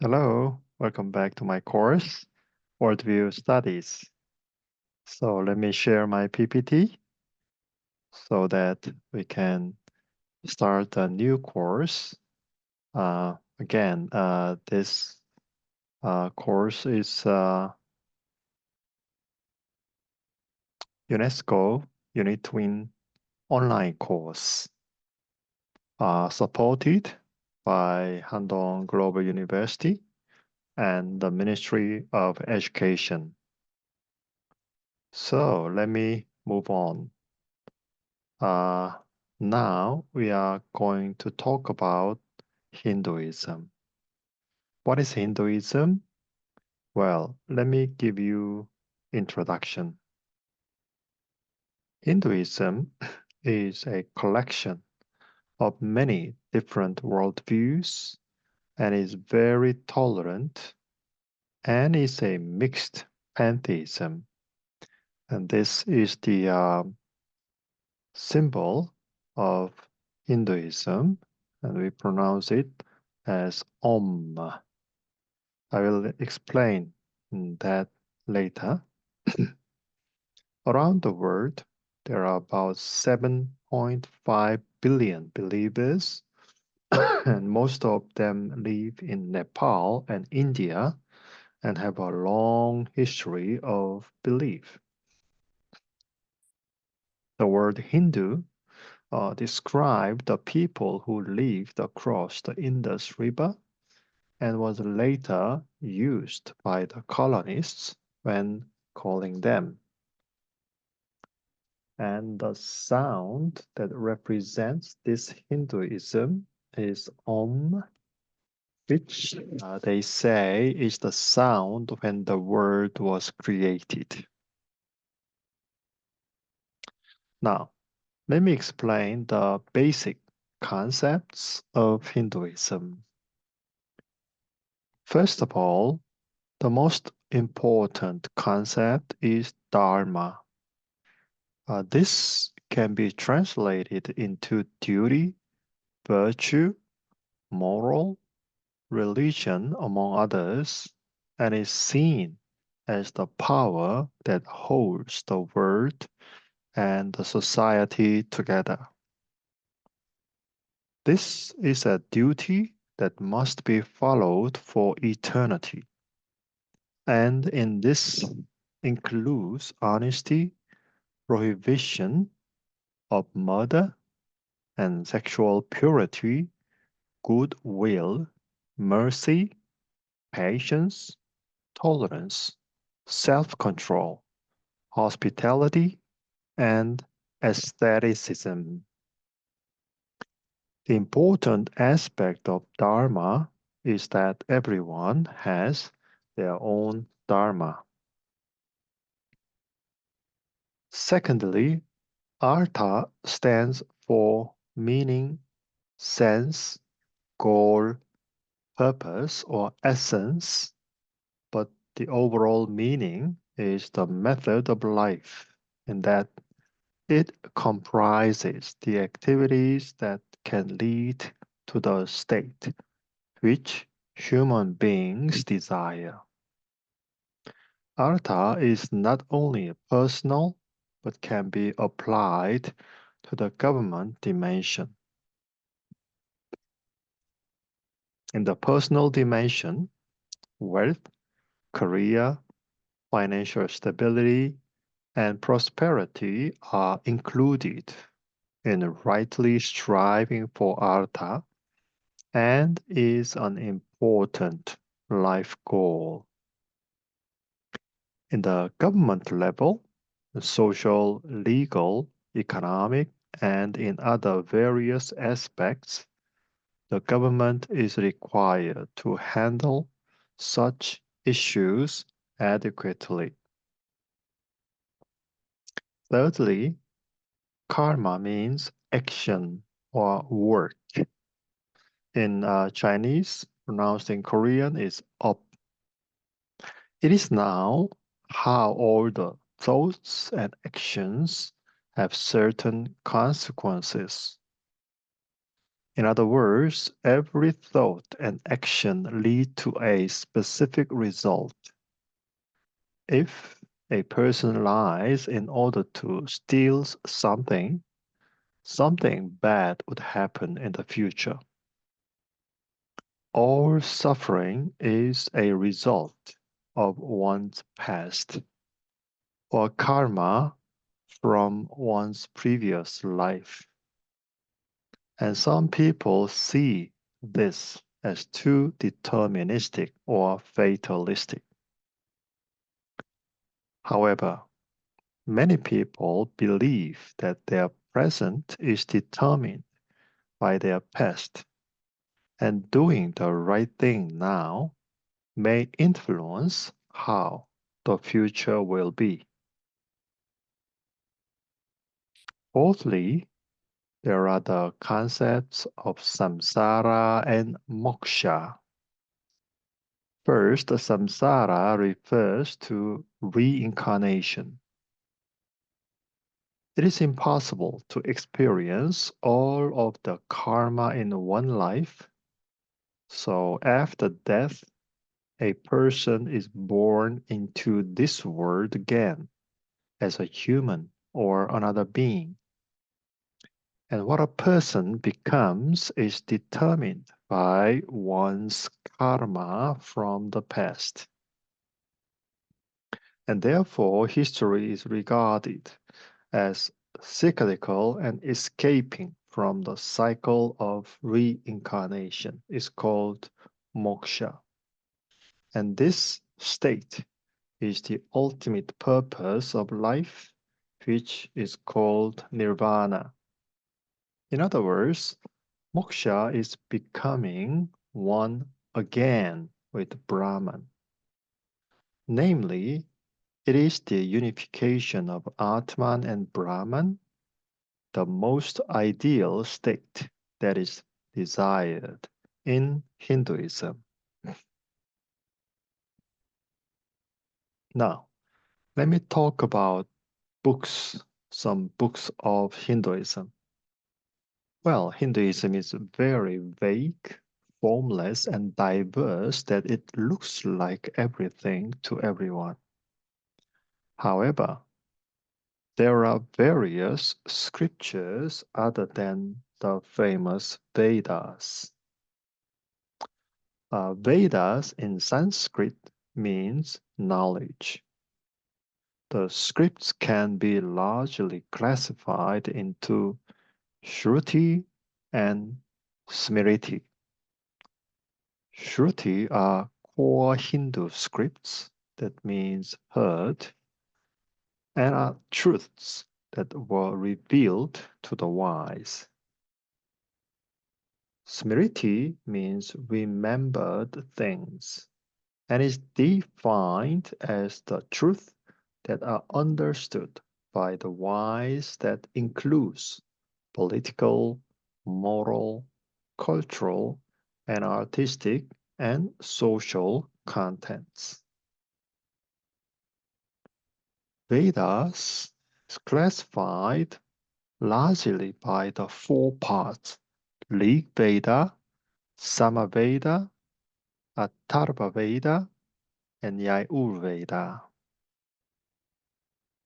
Hello, welcome back to my course, Worldview Studies. So let me share my PPT so that we can start a new course. This course is UNESCO Unit Twin online course supported by Handong Global University and the Ministry of Education. So let me move on. Now we are going to talk about Hinduism. What is Hinduism? Well, let me give you introduction. Hinduism is a collection of many different worldviews and is very tolerant and is a mixed pantheism. And this is the symbol of Hinduism, and we pronounce it as Om. I will explain that later. Around the world, there are about 7.5 billion believers, and most of them live in Nepal and India and have a long history of belief. The word Hindu described the people who lived across the Indus River and was later used by the colonists when calling them. And the sound that represents this Hinduism is Om, which they say is the sound when the world was created. Now, let me explain the basic concepts of Hinduism. First of all, the most important concept is Dharma. This can be translated into duty, virtue, moral, religion, among others, and is seen as the power that holds the world and the society together. This is a duty that must be followed for eternity. And in this includes honesty, prohibition of murder and sexual purity, goodwill, mercy, patience, tolerance, self-control, hospitality, and aestheticism. The important aspect of Dharma is that everyone has their own Dharma. Secondly, Artha stands for meaning, sense, goal, purpose, or essence, but the overall meaning is the method of life, in that it comprises the activities that can lead to the state which human beings desire. Artha is not only personal, but can be applied to the government dimension. In the personal dimension, wealth, career, financial stability, and prosperity are included in rightly striving for Artha and is an important life goal. In the government level, the social, legal, economic, and in other various aspects, the government is required to handle such issues adequately. Thirdly, karma means action or work. In Chinese, pronounced in Korean is up. It is now how all the thoughts and actions have certain consequences. In other words, every thought and action lead to a specific result. If a person lies in order to steal something, something bad would happen in the future. All suffering is a result of one's past or karma from one's previous life. And some people see this as too deterministic or fatalistic. However, many people believe that their present is determined by their past, and doing the right thing now may influence how the future will be. Fourthly, there are the concepts of samsara and moksha. First, samsara refers to reincarnation. It is impossible to experience all of the karma in one life, so after death, a person is born into this world again as a human or another being. And what a person becomes is determined by one's karma from the past. And therefore, history is regarded as cyclical and escaping from the cycle of reincarnation is called moksha. And this state is the ultimate purpose of life, which is called nirvana. In other words, moksha is becoming one again with Brahman. Namely, it is the unification of Atman and Brahman, the most ideal state that is desired in Hinduism. Now, let me talk about books, some books of Hinduism. Well, Hinduism is very vague, formless, and diverse that it looks like everything to everyone. However, there are various scriptures other than the famous Vedas. Vedas in Sanskrit means knowledge. The scripts can be largely classified into Shruti and Smriti. Shruti are core Hindu scripts, that means heard, and are truths that were revealed to the wise. Smriti means remembered things and is defined as the truth that are understood by the wise that includes political, moral, cultural, and artistic and social contents. Vedas is classified largely by the four parts: Rig Veda, Samaveda, Atharva Veda, and Yajurveda.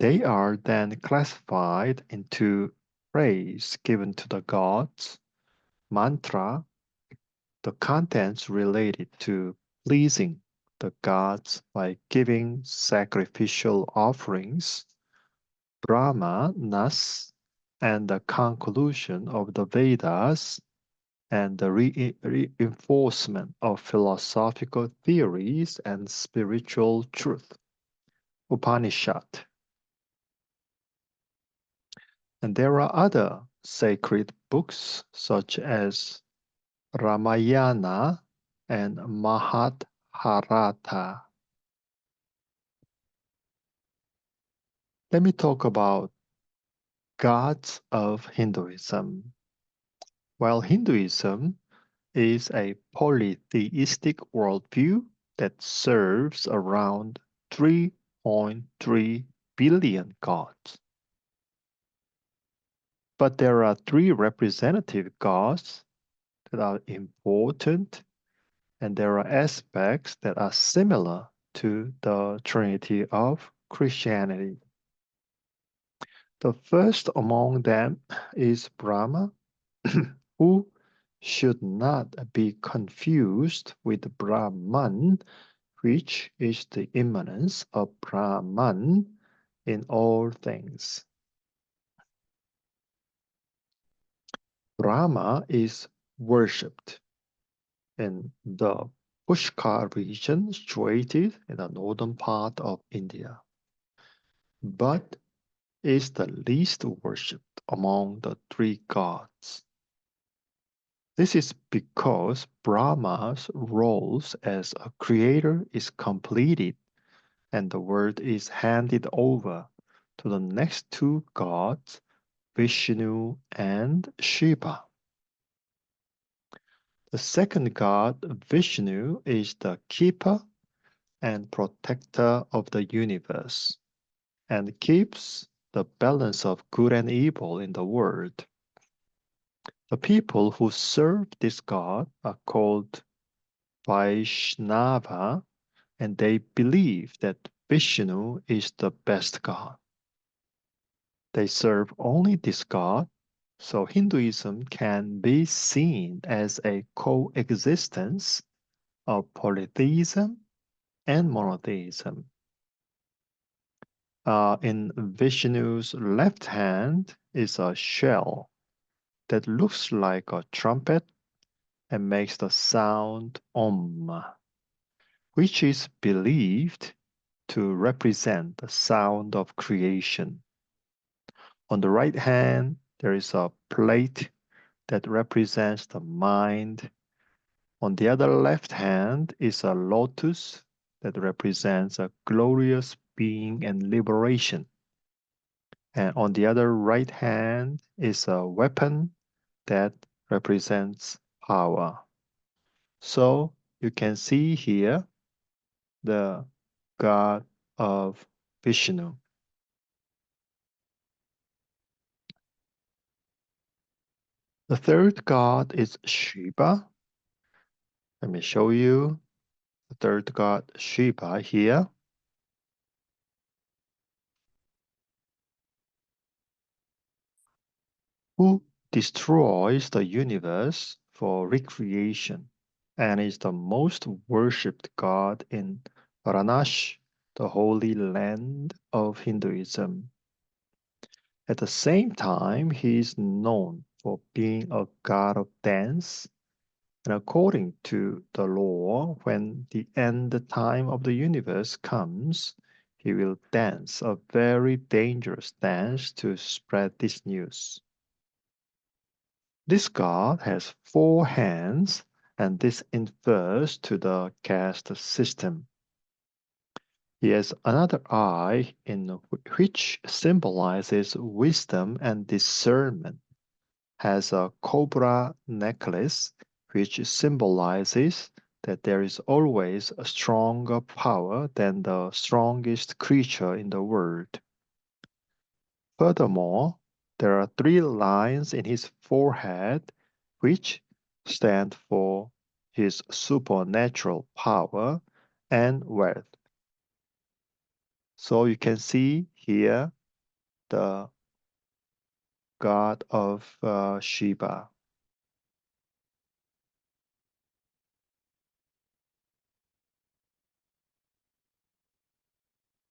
They are then classified into praise given to the gods, mantra, the contents related to pleasing the gods by giving sacrificial offerings, brahmanas, and the conclusion of the Vedas and the reinforcement of philosophical theories and spiritual truth, Upanishad. And there are other sacred books such as Ramayana and Mahabharata. Let me talk about gods of Hinduism. While Hinduism is a polytheistic worldview that serves around 3.3 billion gods. But there are three representative gods that are important, and there are aspects that are similar to the Trinity of Christianity. The first among them is Brahma, who should not be confused with Brahman, which is the immanence of Brahman in all things. Brahma is worshipped in the Pushkar region situated in the northern part of India, but is the least worshipped among the three gods. This is because Brahma's roles as a creator is completed and the world is handed over to the next two gods, Vishnu and Shiva. The second god, Vishnu, is the keeper and protector of the universe and keeps the balance of good and evil in the world. The people who serve this god are called Vaishnava, and they believe that Vishnu is the best god. They serve only this god, so Hinduism can be seen as a coexistence of polytheism and monotheism. In Vishnu's left hand is a shell that looks like a trumpet and makes the sound Om, which is believed to represent the sound of creation. On the right hand, there is a plate that represents the mind. On the other left hand is a lotus that represents a glorious being and liberation. And on the other right hand is a weapon that represents power. So you can see here the god of Vishnu. The third god is Shiva. Let me show you the third god Shiva here. Who destroys the universe for recreation and is the most worshipped god in Varanasi, the holy land of Hinduism. At the same time, he is known for being a god of dance, and according to the law, when the end time of the universe comes, he will dance a very dangerous dance to spread this news. This god has 4 hands, and this infers to the caste system. He has another eye in which symbolizes wisdom and discernment, has a cobra necklace which symbolizes that there is always a stronger power than the strongest creature in the world. Furthermore, there are 3 lines in his forehead which stand for his supernatural power and wealth. So you can see here the god of Shiva.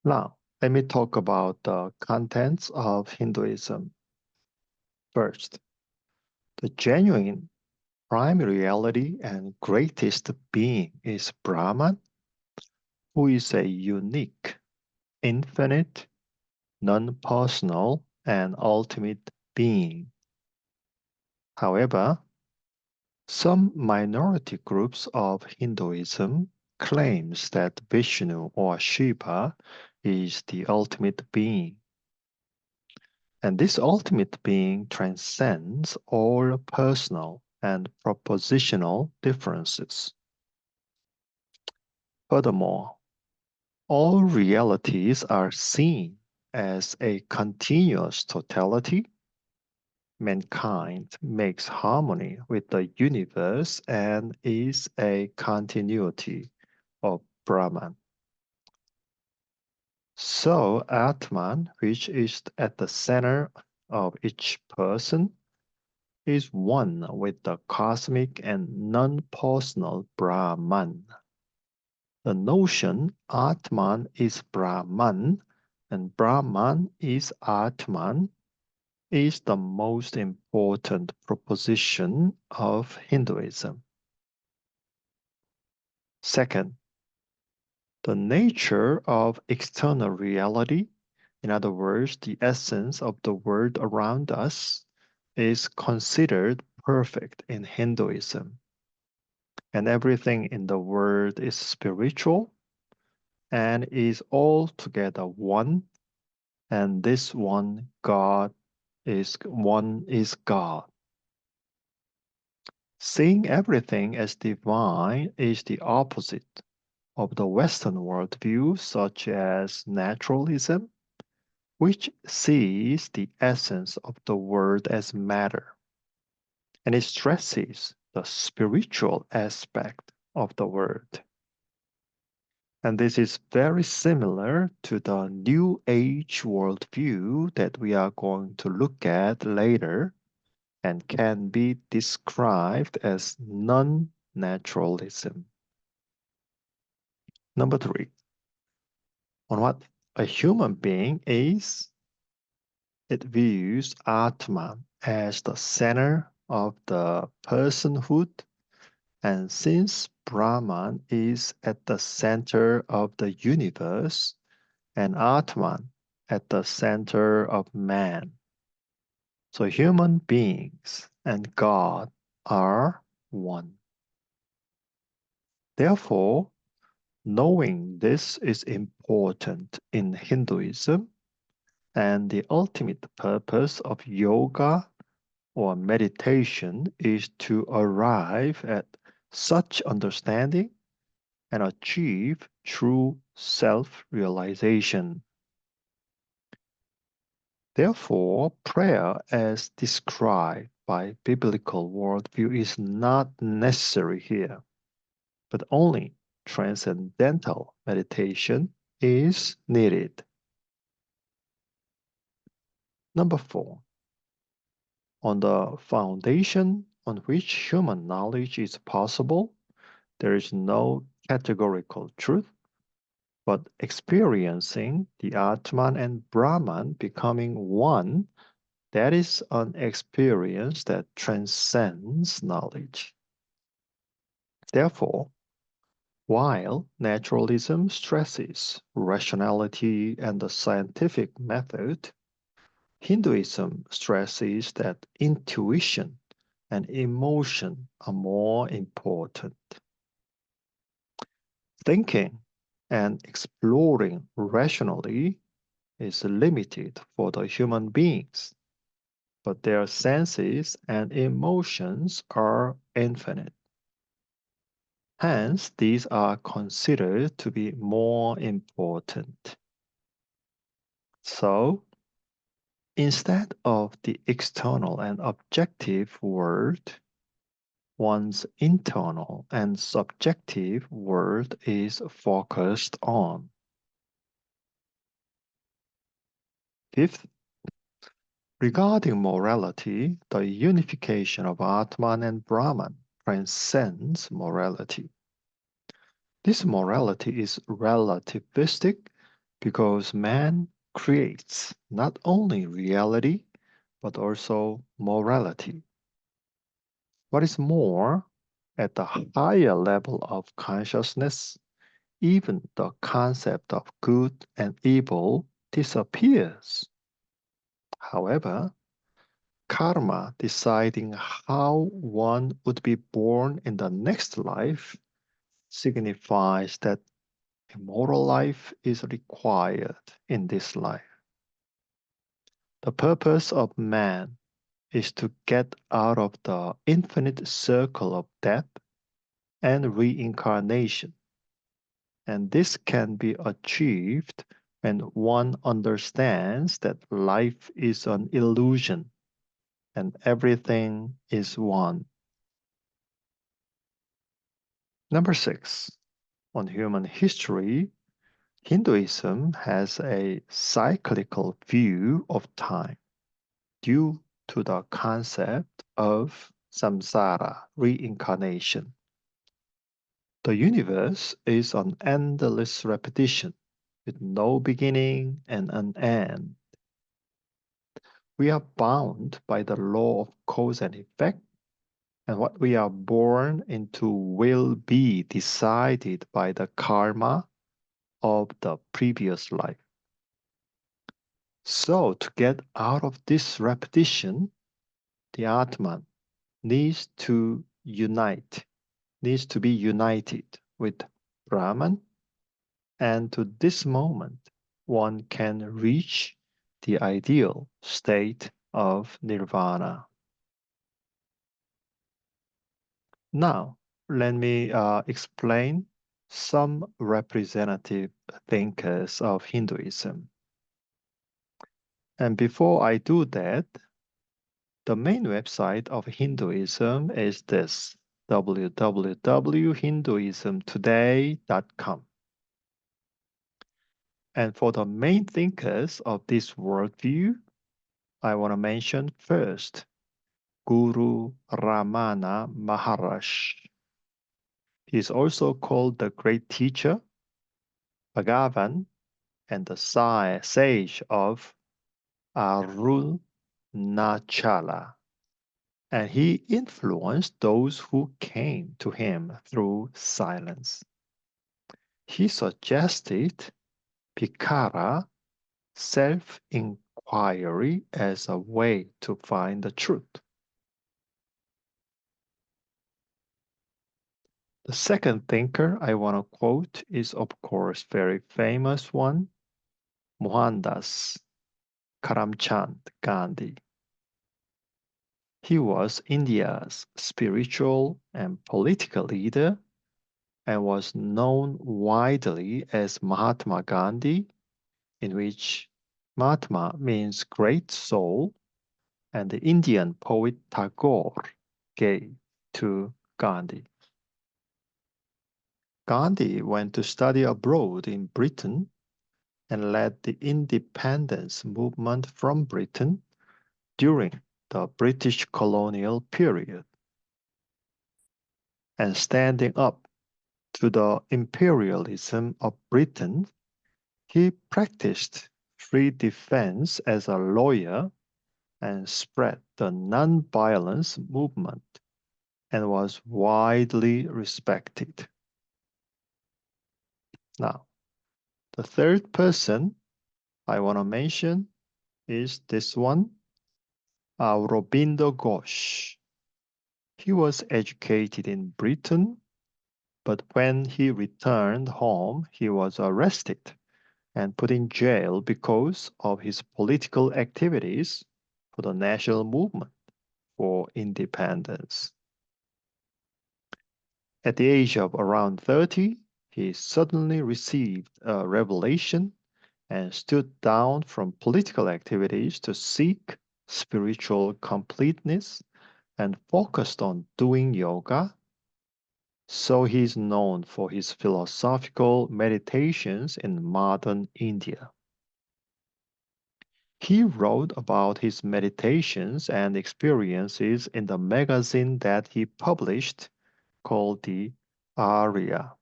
Now, let me talk about the contents of Hinduism. First, the genuine prime reality and greatest being is Brahman, who is a unique, infinite, non-personal, and ultimate being. However, some minority groups of Hinduism claims that Vishnu or Shiva is the ultimate being. And this ultimate being transcends all personal and propositional differences. Furthermore, all realities are seen as a continuous totality, mankind makes harmony with the universe and is a continuity of Brahman. So Atman, which is at the center of each person, is one with the cosmic and non-personal Brahman. The notion Atman is Brahman and Brahman is Atman is the most important proposition of Hinduism. Second, the nature of external reality, in other words, the essence of the world around us, is considered perfect in Hinduism. And everything in the world is spiritual and is altogether one, and this one is God. Seeing everything as divine is the opposite of the Western worldview, such as naturalism, which sees the essence of the world as matter, and it stresses the spiritual aspect of the world. And this is very similar to the New Age worldview that we are going to look at later and can be described as non-naturalism. Number 3, on what a human being is, it views Atman as the center of the personhood, and since Brahman is at the center of the universe and Atman at the center of man, so human beings and God are one. Therefore, knowing this is important in Hinduism, and the ultimate purpose of yoga or meditation is to arrive at such understanding and achieve true self-realization. Therefore, prayer as described by biblical worldview is not necessary here, but only transcendental meditation is needed. Number 4, on the foundation on which human knowledge is possible, there is no categorical truth, but experiencing the Atman and Brahman becoming one, that is an experience that transcends knowledge. Therefore, while naturalism stresses rationality and the scientific method, Hinduism stresses that intuition and emotion are more important. Thinking and exploring rationally is limited for the human beings, but their senses and emotions are infinite. Hence, these are considered to be more important. So, instead of the external and objective world, one's internal and subjective world is focused on. Fifth, regarding morality, the unification of Atman and Brahman transcends morality. This morality is relativistic because man creates not only reality, but also morality. What is more, at the higher level of consciousness, even the concept of good and evil disappears. However, karma deciding how one would be born in the next life signifies that a moral life is required in this life. The purpose of man is to get out of the infinite circle of death and reincarnation, and this can be achieved when one understands that life is an illusion and everything is one. Number 6. On human history, Hinduism has a cyclical view of time due to the concept of samsara, reincarnation. The universe is an endless repetition with no beginning and an end. We are bound by the law of cause and effect, and what we are born into will be decided by the karma of the previous life. So, to get out of this repetition, the Atman needs to be united with Brahman, and to this moment, one can reach the ideal state of nirvana. Now, let me explain some representative thinkers of Hinduism. And before I do that, the main website of Hinduism is this, www.hinduismtoday.com. And for the main thinkers of this worldview, I want to mention first Guru Ramana Maharaj. He is also called the Great Teacher, Bhagavan, and the sage of Arunachala. And he influenced those who came to him through silence. He suggested Bhikara, self-inquiry, as a way to find the truth. The second thinker I want to quote is, of course, very famous one, Mohandas Karamchand Gandhi. He was India's spiritual and political leader and was known widely as Mahatma Gandhi, in which Mahatma means great soul, and the Indian poet Tagore gave to Gandhi. Gandhi went to study abroad in Britain and led the independence movement from Britain during the British colonial period. And standing up to the imperialism of Britain, he practiced free defense as a lawyer and spread the non-violence movement and was widely respected. Now, the third person I want to mention is this one, Aurobindo Ghosh. He was educated in Britain, but when he returned home, he was arrested and put in jail because of his political activities for the national movement for independence. At the age of around 30, he suddenly received a revelation and stood down from political activities to seek spiritual completeness and focused on doing yoga. So he is known for his philosophical meditations in modern India. He wrote about his meditations and experiences in the magazine that he published called the Arya.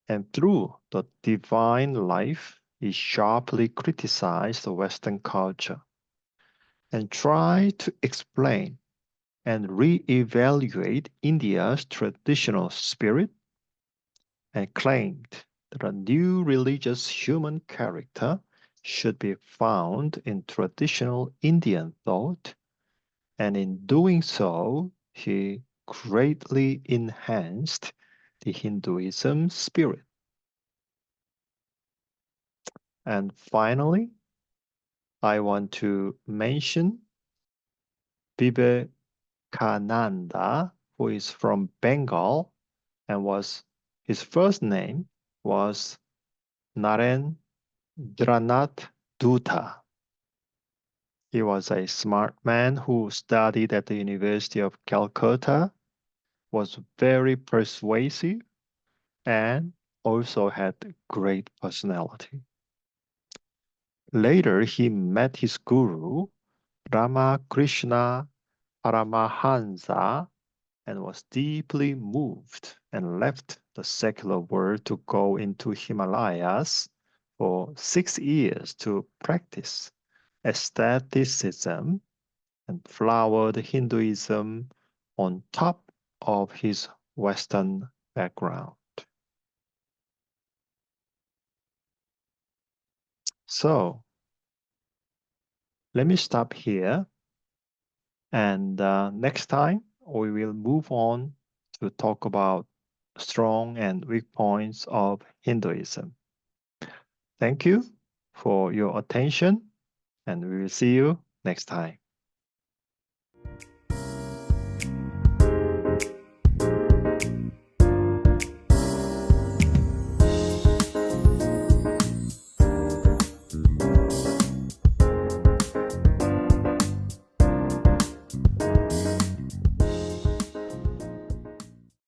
And through the divine life, he sharply criticized the Western culture and tried to explain and re-evaluate India's traditional spirit and claimed that a new religious human character should be found in traditional Indian thought, and in doing so, he greatly enhanced the Hinduism spirit. And finally, I want to mention Vivekananda, who is from Bengal and his first name was Narendranath Dutta. He was a smart man who studied at the University of Calcutta, was very persuasive, and also had great personality. Later, he met his guru, Ramakrishna Paramahansa, and was deeply moved and left the secular world to go into Himalayas for 6 years to practice aestheticism and flowered Hinduism on top of his Western background. So let me stop here, and next time we will move on to talk about strong and weak points of Hinduism. Thank you for your attention, and we will see you next time.